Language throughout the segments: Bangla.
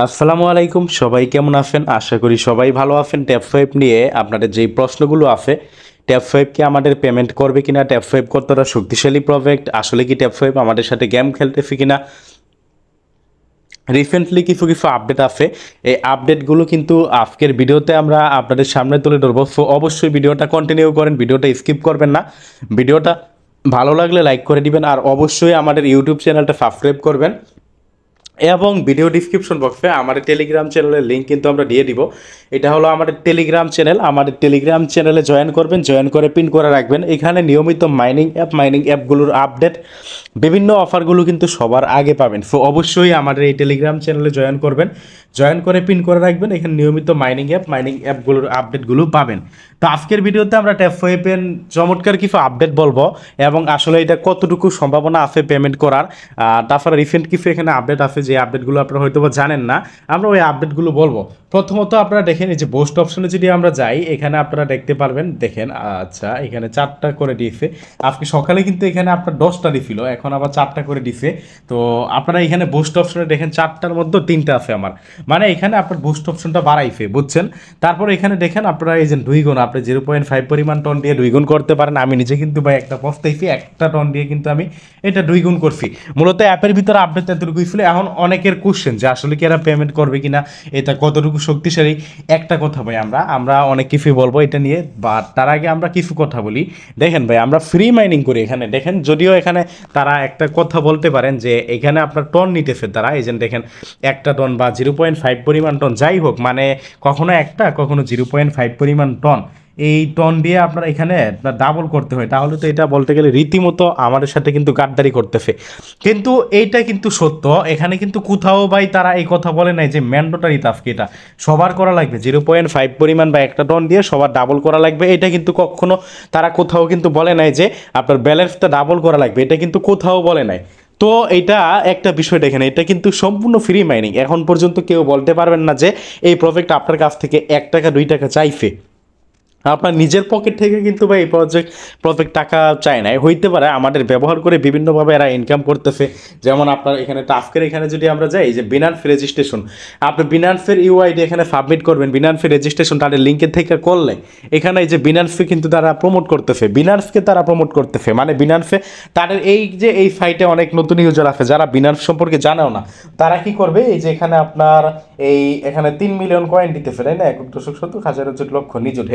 আসসালামু আলাইকুম, সবাই কেমন আছেন? আশা করি সবাই ভালো আছেন। ট্যাব ফাইভ নিয়ে আপনাদের যেই প্রশ্নগুলো আছে, ট্যাব ফাইভ কি আমাদের পেমেন্ট করবে কিনা, ট্যাব ফাইভ কতটা শক্তিশালী প্রজেক্ট, আসলে কি ট্যাব ফাইভ আমাদের সাথে গেম খেলতেছে কিনা, রিসেন্টলি কিছু কিছু আপডেট আছে। এই আপডেটগুলো কিন্তু আজকের ভিডিওতে আমরা আপনাদের সামনে তুলে ধরবো। সো অবশ্যই ভিডিওটা কন্টিনিউ করেন, ভিডিওটা স্কিপ করবেন না। ভিডিওটা ভালো লাগলে লাইক করে দিবেন, আর অবশ্যই আমাদের ইউটিউব চ্যানেলটা সাবস্ক্রাইব করবেন। এবং ভিডিও ডিসক্রিপশন বক্সে আমাদের টেলিগ্রাম চ্যানেলের লিঙ্ক কিন্তু আমরা দিয়ে দিব। এটা হলো আমাদের টেলিগ্রাম চ্যানেল। আমাদের টেলিগ্রাম চ্যানেলে জয়েন করবেন, জয়েন করে পিন করে রাখবেন। এখানে নিয়মিত মাইনিং অ্যাপগুলোর আপডেট, বিভিন্ন অফারগুলো কিন্তু সবার আগে পাবেন। সো অবশ্যই আমাদের এই টেলিগ্রাম চ্যানেলে জয়েন করবেন, জয়েন করে পিন করে রাখবেন। এখানে নিয়মিত মাইনিং অ্যাপগুলোর আপডেটগুলো পাবেন। তো আজকের ভিডিওতে আমরা ট্যাব ফাইভের চমৎকার কিছু আপডেট বলবো, এবং আসলে এটা কতটুকু সম্ভাবনা আছে পেমেন্ট করার। তারপরে রিসেন্ট কিছু এখানে আপডেট আছে, যে আপডেটগুলো আপনারা হয়তো বা জানেন না, আমরা ওই আপডেটগুলো বলবো। প্রথমত আপনারা দেখেন, এই যে বোস্ট অপশনে যদি আমরা যাই, এখানে আপনারা দেখতে পারবেন, দেখেন আচ্ছা এখানে 4টা করে দিয়েছে। আজকে সকালে কিন্তু এখানে আপনার 10টা দিছিল, এখন আবার 4টা করে দিছে। তো আপনারা এখানে বোস্ট অপশনে দেখেন 4টার মধ্যে 3টা আছে আমার, মানে এখানে আপনার বুস্ট অপশনটা বাড়াইছে, বুঝছেন। তারপর এখানে দেখেন আপনারা এই যে 2 গুণ, আপনি 0.5 পরিমাণ টন দিয়ে 2 গুণ করতে পারেন। আমি নিজে কিন্তু ভাই একটা পস্তাইছি, একটা টন দিয়ে কিন্তু আমি এটা 2 গুণ করছি। মূলত অ্যাপের ভিতরে আপডেট এতটুকুই ছিল। এখন অনেকের কোশ্চেন যে আসলে কি এরা পেমেন্ট করবে কিনা, এটা কতটুকু শক্তিশালী। একটা কথা ভাই, আমরা অনেক কিছুই বলবো এটা নিয়ে, বাট তার আগে আমরা কিছু কথা বলি। দেখেন ভাই, আমরা ফ্রি মাইনিং করি এখানে। দেখেন, যদিও এখানে তারা একটা কথা বলতে পারেন যে এখানে আপনার টন নিতেছে তারা, এই যে দেখেন 1টা টন বা 0.5 পরিমাণ টন, যাই হোক, মানে কখনো একটা কখনো 0.5 পরিমাণ টন, এই টন দিয়ে আপনার এখানে ডাবল করতে হয়। তাহলে তো এটা বলতে গেলে রীতিমতো আমাদের সাথে কিন্তু গাদ্দারি করতেছে। কিন্তু এইটা কিন্তু সত্য, এখানে কিন্তু কোথাও ভাই তারা এই কথা বলে নাই যে ম্যান্ডেটরি টাস্ক এটা সবার করা লাগবে, 0.5 পরিমাণ বা 1টা টন দিয়ে সবার ডাবল করা লাগবে। এটা কিন্তু কখনো তারা কোথাও কিন্তু বলে নাই যে আপনার ব্যালেন্সটা ডাবল করা লাগবে, এটা কিন্তু কোথাও বলে নাই। তো এটা একটা বিষয় দেখেন, এটা কিন্তু সম্পূর্ণ ফ্রি মাইনিং। এখন পর্যন্ত কেউ বলতে পারবেন না যে এই প্রজেক্ট আপনার কাছ থেকে 1 টাকা 2 টাকা চাইছে। আপনার নিজের পকেট থেকে কিন্তু ভাই এই প্রজেক্ট টাকা চায় না। হইতে পারে আমাদের ব্যবহার করে বিভিন্নভাবে এরা ইনকাম করতেছে। যেমন আপনার এখানে টাস্কের এখানে যদি আমরা যাই, যে বিনান্স রেজিস্ট্রেশন, আপনি বিনান্সের ইউআইডি এখানে সাবমিট করবেন, বিনান্সের রেজিস্ট্রেশন তাদের লিঙ্কের থেকে করলে এখানে এই যে বিনান্সকে কিন্তু তারা প্রমোট করতেছে, বিনান্সকে তারা প্রমোট করতেছে, মানে বিনান্সে তাদের এই যে এই সাইটে অনেক নতুন ইউজার আছে যারা বিনান্স সম্পর্কে জানেও না, তারা কি করবে, এই যে এখানে আপনার এখানে 3 মিলিয়ন কয়েন দিতেছে, তাই না, 1,70,000 লক্ষ নিযুত,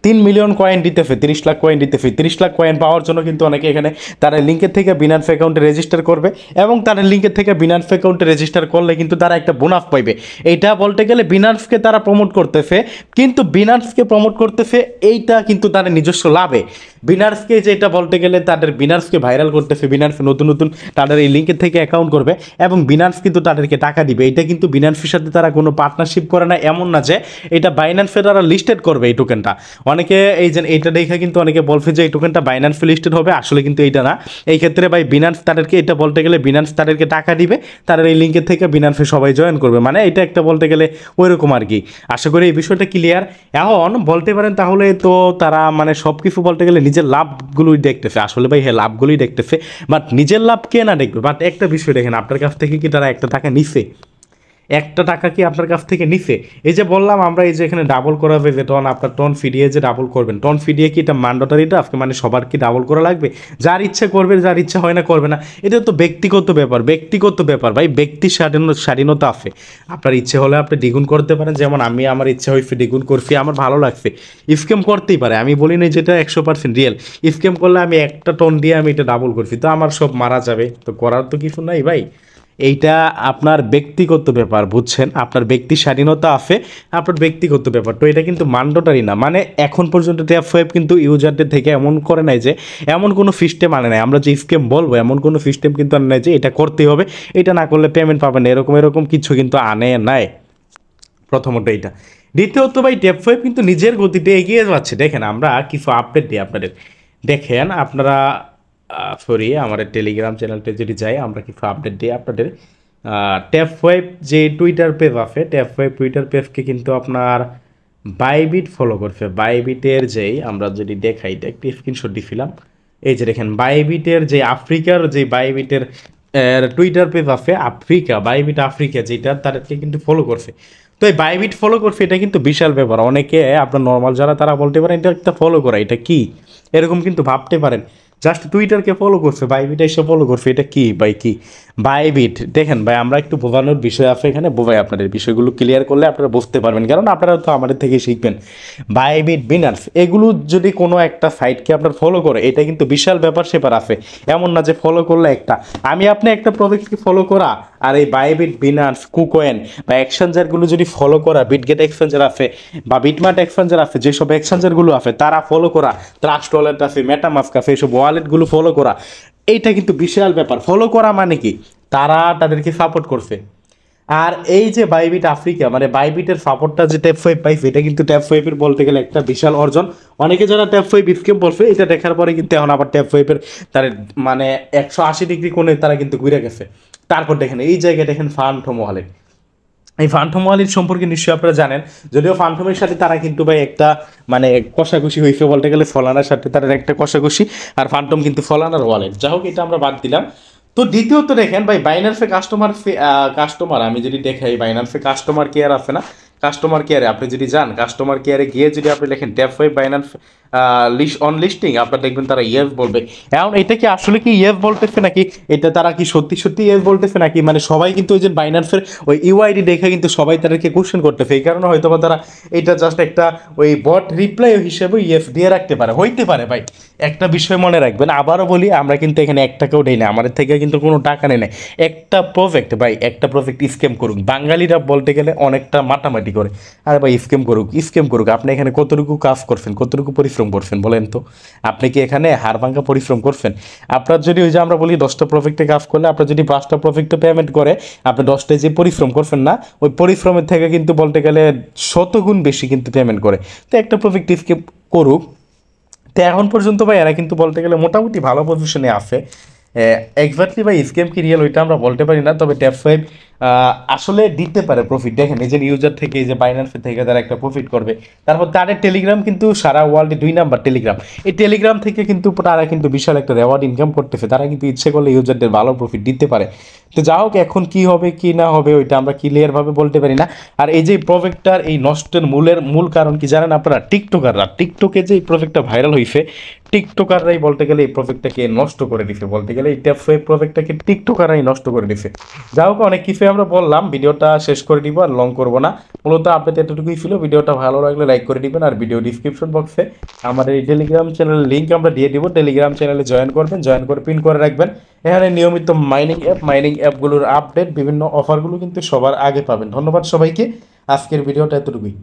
3 মিলিয়ন কয়েন দিতেছে, 30 লাখ কয়েন দিতেছে। 30 লাখ কয়েন পাওয়ার জন্য কিন্তু অনেকে এখানে তারা লিঙ্কের থেকে বিনান্স অ্যাকাউন্টে রেজিস্টার করবে, এবং তারা লিঙ্কের থেকে বিনান্স অ্যাকাউন্টে রেজিস্টার করলে কিন্তু তারা একটা বোনাস পাইবে। এইটা বলতে গেলে বিনান্সকে তারা প্রমোট করতেছে, কিন্তু বিনান্সকে প্রমোট করতেছে এইটা কিন্তু তাদের নিজস্ব লাভে। বিনান্সকে যেটা বলতে গেলে তাদের বিনান্সকে ভাইরাল করতেছে, বিনান্স নতুন নতুন তাদের এই লিঙ্কের থেকে অ্যাকাউন্ট করবে, এবং বিনান্স কিন্তু তাদেরকে টাকা দিবে। এটা কিন্তু বিনান্সের সাথে তারা কোনো পার্টনারশিপ করে না, এমন না যে এটা বাইন্যান্সে তারা লিস্টেড করবে এই টোকেনটা। অনেকে এই যে এইটা দেখে কিন্তু অনেকে বলছে যে এই টোকেনটা বাইন্যান্সে লিস্টেড হবে, আসলে কিন্তু এইটা না। এই ক্ষেত্রে ভাই বিনান্স তাদেরকে, এটা বলতে গেলে বিনান্স তাদেরকে টাকা দিবে, তাদের এই লিঙ্কের থেকে বিনান্সে সবাই জয়েন করবে, মানে এটা একটা বলতে গেলে ওইরকম আর কি। আশা করি এই বিষয়টা ক্লিয়ার। এখন বলতে পারেন তাহলে তো তারা মানে সব কিছু বলতে গেলে নিজের লাভগুলোই দেখতেছে, আসলে ভাই হ্যাঁ লাভগুলোই দেখতেছে, বাট নিজের লাভ কে না দেখবে। বাট একটা বিষয় দেখেন, আপনার কাছ থেকে কি তারা 1টা টাকা নিছে? 1টা টাকা কি আপনার কাছ থেকে নিছে? এই যে বললাম আমরা, এই যে এখানে ডাবল করা হবে, যে টন আপনার টন ফিডিয়ে যে ডাবল করবেন, টন ফিডিয়ে কি এটা ম্যান্ডেটরি টাস্ক, মানে সবার কি ডাবল করা লাগবে? যার ইচ্ছা করবে, যার ইচ্ছা হয় না করবে না, এটা তো ব্যক্তিগত ব্যাপার ভাই, ব্যক্তি স্বাধীনতা আছে। আপনার ইচ্ছে হলে আপনি দ্বিগুণ করতে পারেন, যেমন আমি আমার ইচ্ছা হয়েছে দ্বিগুণ করছি, আমার ভালো লাগছে। স্ক্যাম করতেই পারে, আমি বলি না যেটা 100% রিয়েল। স্ক্যাম করলে আমি 1টা টন দিয়ে আমি এটা ডাবল করছি, তো আমার সব মারা যাবে, তো করার তো কিছু নাই ভাই। এইটা আপনার ব্যক্তিগত ব্যাপার, বুঝছেন, আপনার ব্যক্তি স্বাধীনতা আছে, আপনার ব্যক্তিগত ব্যাপার। তো এটা কিন্তু ম্যান্ডেটরি না, মানে এখন পর্যন্ত ট্যাব ফাইভ কিন্তু ইউজারদের থেকে এমন করে নাই যে, এমন কোনো সিস্টেম আনে নাই, আমরা যে স্কিম বলবো এমন কোনো সিস্টেম কিন্তু আনে নাই যে এটা করতেই হবে, এটা না করলে পেমেন্ট পাবেন, এরকম কিছু কিন্তু আনে নাই। প্রথমত এইটা। দ্বিতীয়ত ভাই, ট্যাব ফাইভ কিন্তু নিজের গতিতে এগিয়ে যাচ্ছে। দেখেন, আমরা কিছু আপডেট দিই আপনাদের, দেখেন আপনারা, সরি, আমাদের টেলিগ্রাম চ্যানেলটা যদি যাই, আমরা কিছু আপডেট দিই আপনাদের। ট্যাব ফাইভ যে টুইটার পেজ আছে, ট্যাব ফাইভ টুইটার পেজকে কিন্তু আপনার বাইবিট ফলো করছে। বাইবিটের যেই আমরা যদি দেখাই, একটি স্ক্রিনশট দিছিলাম, এই যে দেখেন বাইবিটের যে আফ্রিকার যে বাইবিটের টুইটার পেজ আছে আফ্রিকা, বাইবিট আফ্রিকা, যেটা তাদেরকে কিন্তু ফলো করছে। তো এই বাইবিট ফলো করছে, এটা কিন্তু বিশাল ব্যাপার। অনেকে আপনার নর্মাল যারা তারা বলতে পারেন এটা একটা ফলো করা, এটা কি এরকম কিন্তু ভাবতে পারেন। জাস্ট টুইটারকে ফলো করছে, বাইবিট এসে ফলো করছে, এটা কি ভাই কি বাইবিট? দেখেন ভাই, আমরা একটু বোঝানোর বিষয় আছে এখানে, বোঝাই আপনাদের বিষয়গুলো ক্লিয়ার করলে আপনারা বুঝতে পারবেন, কারণ আপনারা তো আমাদের থেকে শিখবেন। বাইবিট, বিনান্স, এগুলো যদি কোনো একটা সাইটকে আপনার ফলো করে, এটা কিন্তু বিশাল ব্যাপার সেপার আছে। এমন না যে ফলো করলে একটা, আমি আপনি একটা প্রজেক্টকে ফলো করা আর এই বাইবিট, বিনান্স, কুকয়েন বা এক্সচেঞ্জারগুলো যদি ফলো করা, বিটগেট এক্সচেঞ্জার আছে বা বিটমার্ট এক্সচেঞ্জার আছে, যেসব এক্সচেঞ্জারগুলো আছে তারা ফলো করা, ট্রাস্ট ওয়ালেট আছে, মেটামাস্ক আছে, এইসব ওয়ালেটগুলো ফলো করা, এইটা কিন্তু বিশাল ব্যাপার। ফলো করা মানে কি, তারা তাদেরকে সাপোর্ট করছে। আর এই যে বাইবিট আফ্রিকা, মানে বাইবিটের সাপোর্টটা যে ট্যাপ ফাইভ পাইছে, এটা কিন্তু ট্যাপ ফাইভের বলতে গেলে একটা বিশাল অর্জন। অনেকে যারা ট্যাপ ফাইভ স্কিম বলছে, এটা দেখার পরে কিন্তু এখন আবার ট্যাপ ফাইভের তার মানে 180 ডিগ্রি কোণে তারা কিন্তু ঘুরে গেছে। তারপর দেখেন এই জায়গায় দেখেন ফান্টম ওয়ালেট। এই ফান্টম ওয়ালেট সম্পর্কে নিশ্চয়ই আপনারা জানেন, যদিও ফান্টমের সাথে তারা কিন্তু ভাই একটা মানে কষাকষি হয়েছে বলতে গেলে, ফলানার সাথে তাদের একটা কষাকষি, আর ফান্টম কিন্তু ফলানার ওয়ালেট। যাই হোক, এটা আমরা বাদ দিলাম। তো দ্বিতীয়ত দেখেন ভাই, বাইন্যান্সে কাস্টমার আমি যদি দেখাই, বাইন্যান্সে কাস্টমার কেয়ার আছে না, কাস্টমার কেয়ারে আপনি যদি যান, কাস্টমার কেয়ারে গিয়ে যদি আপনি লেখেন tap five Binance on listing, আপনার দেখবেন তারা ইয়েস বলবে। এখন এটা কি আসলে কি ইয়েস বলতেছে নাকি, এটা তারা কি সত্যি সত্যি ইয়েস বলতেছে নাকি, মানে সবাই কিন্তু ওই যে বাইন্যান্সের ওই ইউআইডি দেখে কিন্তু সবাই তাদেরকে কোশ্চেন করতেছে, এই কারণে হয়তো বা তারা এটা জাস্ট একটা ওই বট রিপ্লাই হিসেবে ইয়েস দিয়ে রাখতে পারে, হইতে পারে ভাই। একটা বিষয় মনে রাখবেন, আবারও বলি, আমরা কিন্তু এখানে 1 টাকাও দেই না, আমাদের থেকে কিন্তু কোনো টাকা নেই না। একটা প্রজেক্ট ভাই, একটা প্রজেক্ট স্ক্যাম করুক, বাঙালিরা বলতে গেলে অনেকটা মাটামাটি করে, আরে ভাই স্ক্যাম করুক, স্ক্যাম করুক, আপনি এখানে কতটুকু কাজ করছেন, কতটুকু পরিশ্রম করছেন বলেন তো? আপনি কি এখানে হাড়ভাঙ্গা পরিশ্রম করছেন? আপনার যদি ওই যে আমরা বলি 10টা প্রজেক্টে কাজ করলে আপনার যদি 5টা প্রজেক্টে পেমেন্ট করে, আপনি 10টায় যে পরিশ্রম করছেন না, ওই পরিশ্রমের থেকে কিন্তু বলতে গেলে শতগুণ বেশি কিন্তু পেমেন্ট করে। তো একটা প্রজেক্ট স্ক্যাম করুক। তো এখন পর্যন্ত ভাই এরা কিন্তু বলতে গেলে মোটামুটি ভালো পজিশনে আছে। এক্স্যাক্টলি ভাই স্ক্যাম কি রিয়েল ওইটা আমরা বলতে পারি না, তবে ট্যাপ ফাইভ আসলে দিতে পারে প্রফিট। দেখেন নিজের ইউজার থেকে, এই যে বাইন্যান্সের থেকে তারা একটা প্রফিট করবে। তারপর তাদের টেলিগ্রাম কিন্তু সারা ওয়ার্ল্ডে 2 নাম্বার টেলিগ্রাম, এই টেলিগ্রাম থেকে কিন্তু তারা কিন্তু বিশাল একটা রেওয়ার্ড ইনকাম করতেছে, তারা কিন্তু ইচ্ছে করলে ইউজারদের ভালো প্রফিট দিতে পারে। তো যা হোক, এখন কি হবে কি না হবে ওইটা আমরা ক্লিয়ারভাবে বলতে পারি না। আর এই যে প্রজেক্টটার এই নষ্টের মূল কারণ কি জানেন আপনারা? টিকটকাররা, টিকটকে যে এই প্রজেক্টটা ভাইরাল হয়েছে, টিকটকাররাই বলতে গেলে এই প্রজেক্টটাকে নষ্ট করে দিছে, বলতে গেলে এই ট্যাপ ফাইভ প্রজেক্টটাকে টিকটকাররাই নষ্ট করে দিছে। যা হোক, অনেক কিছু আমরা বললাম, ভিডিওটা শেষ করে দিব, আর লং করবো না। মূলত আপনাদের এতটুকুই ছিল। ভিডিওটা ভালো লাগলে লাইক করে দিবেন, আর ভিডিও ডিসক্রিপশন বক্সে আমাদের এই টেলিগ্রাম চ্যানেলের লিঙ্ক আমরা দিয়ে দিব, টেলিগ্রাম চ্যানেলে জয়েন করবেন, জয়েন করে পিন করে রাখবেন। এখানে নিয়মিত মাইনিং অ্যাপগুলোর আপডেট, বিভিন্ন অফারগুলো কিন্তু সবার আগে পাবেন। ধন্যবাদ সবাইকে, আজকের ভিডিওটা এতটুকুই।